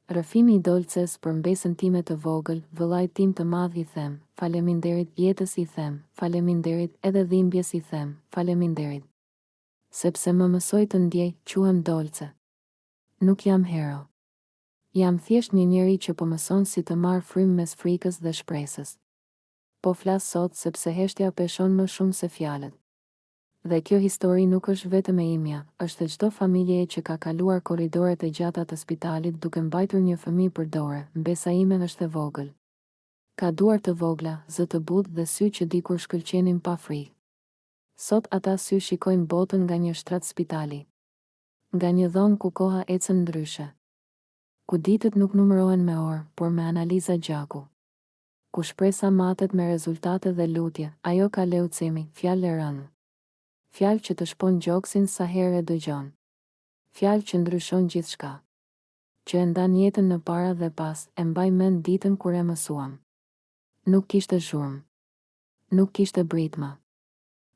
Rrëfimi i Dolces për mbesën time të vogël, vëllait tim të madh i them, faleminderit jetës i them, faleminderit edhe dhimbjes i them, faleminderit. Sepse më mësoj të ndjej, quhem Dolce. Nuk jam hero. Jam thjesht një njeri që po mëson si të marr frymë mes frikës dhe shpresës. Po flas sot sepse heshtja peshon më shumë se fjalët. Dhe kjo histori nuk është vetëm e imja, është e çdo familjeje që ka kaluar korridoret e gjata të spitalit duke mbajtur një fëmijë për dorë. Mbesa ime është e vogël. Ka duar të vogla, zë të butë dhe sy që dikur shkëlqenin pa frikë. Sot ata sy shikojnë botën nga një shtrat spitali. Nga një dhomë ku koha ecën ndryshe. Ku ditët nuk numërohen me orë, por me analiza gjaku. Ku shpresa matet me rezultate dhe lutje, ajo ka leucemi, fjalë e rënë. Fjalë që të shpon gjoksin sa herë e dëgjon. Fjalë që ndryshon gjithçka. Që e ndan jetën në para dhe pas, e mbaj mend ditën kur e mësuam. Nuk kishte zhurmë. Nuk kishte britma.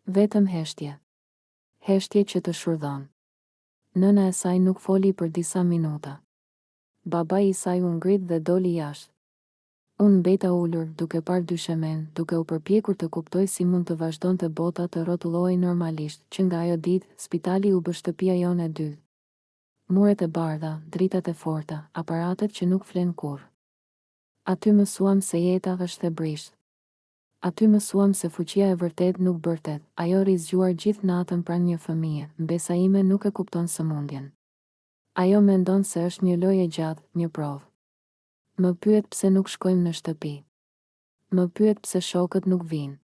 Vetëm heshtje. Heshtje që të shurdhon. Nëna e saj nuk foli për disa minuta. Babai i saj u ngrit dhe doli jashtë. Unë mbeta ulur, duke parë dyshemen, duke u përpjekur të kuptoj si mund të vazhdonte bota të rrotullohej normalisht, që nga ajo ditë, spitali u bë shtëpia jonë e dytë. Muret e bardha, dritat e forta, aparatet që nuk flen kurrë. Aty mësuam se jeta është e brisht. Aty mësuam se fuqia e vërtet nuk bërtet, ajo rizgjuar gjithë natën pranë një fëmije, mbesa ime nuk e kupton sëmundjen. Ajo mendon se është një lojë e gjatë, një provë. Më pyet pse nuk shkojmë në shtëpi. Më pyet pse shokët nuk vinë.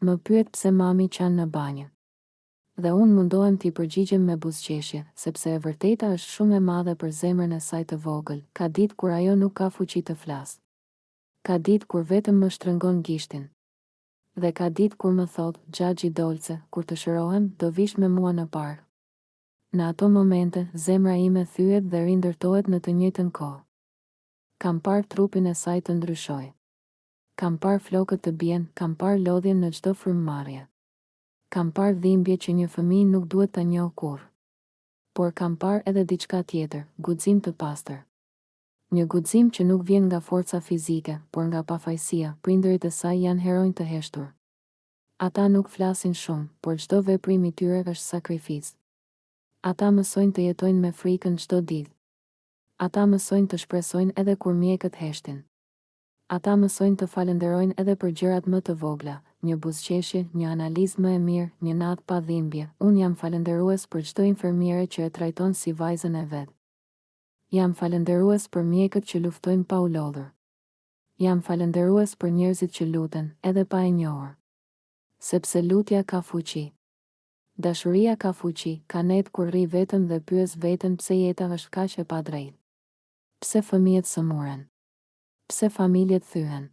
Më pyet pse mami qanë në banjë. Dhe unë mundohem t'i përgjigjem me buzëqeshje, sepse e vërteta është shumë e madhe për zemrën e saj të vogël. Ka ditë kur ajo nuk ka fuqi të flasë. Ka ditë kur vetëm më shtrëngon gishtin. Dhe ka ditë kur më thot, Xhaxhi Dolce, kur të shërohem, do vish me mua në park. Në ato momente, zemra ime thyet dhe rindërtohet në të njëjtën kohë. Kam parë trupin e saj të ndryshoj. Kam parë flokët të bien, kam parë lodhjen në çdo frymëmarrje. Kam parë dhimbje që një fëmijë nuk duhet ta njohë kurrë. Por kam parë edhe diçka tjetër, guxim të pastër. Një guxim që nuk vjen nga forca fizike, por nga pafajësia. Prindërit e saj janë heronj të heshtur. Ata nuk flasin shumë, por çdo veprim i tyre është sakrificë. Ata mësojnë të jetojnë me frikën çdo ditë. Ata mësojnë të shpresojnë edhe kur mjekët heshtin. Ata mësojnë të falenderojnë edhe për gjërat më të vogla, një buzëqeshje, një analizë më e mirë, një natë pa dhimbje. Unë jam falenderues për çdo infermiere që e trajton si vajzën e vet. Jam falenderues për mjekët që luftojnë pa u lodhur. Jam falenderues për njerëzit që luten, edhe pa e njohur. Sepse lutja ka fuqi. Dashuria ka fuqi, ka net kur rri vetëm dhe pyes veten pse jeta është kaq e padrejtë. Pse fëmijët sëmuren? Pse familjet thyhen?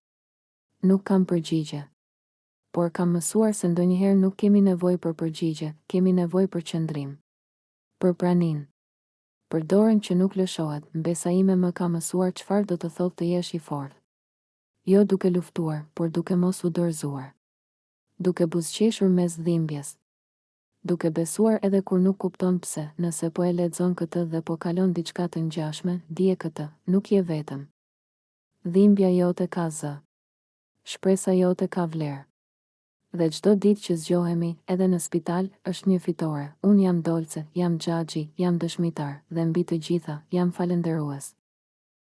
Nuk kam përgjigje. Por kam mësuar se ndonjëherë nuk kemi nevojë për përgjigje, kemi nevojë për qëndrim. Për praninë. Për dorën që nuk lëshohet, mbesa ime më ka mësuar çfarë do të thotë të jesh i fortë. Jo duke luftuar, por duke mos u dorëzuar. Duke buzëqeshur mes dhimbjes. Duke besuar edhe kur nuk kupton pse, nëse po e lexon këtë dhe po kalon diçka të ngjashme, dije këtë, nuk je vetëm. Dhimbja jote ka zë. Shpresa jote ka vlerë. Dhe çdo ditë që zgjohemi, edhe në spital, është një fitore. Unë jam Dolce, jam Xhaxhi, jam dëshmitar, dhe mbi të gjitha, jam falenderues.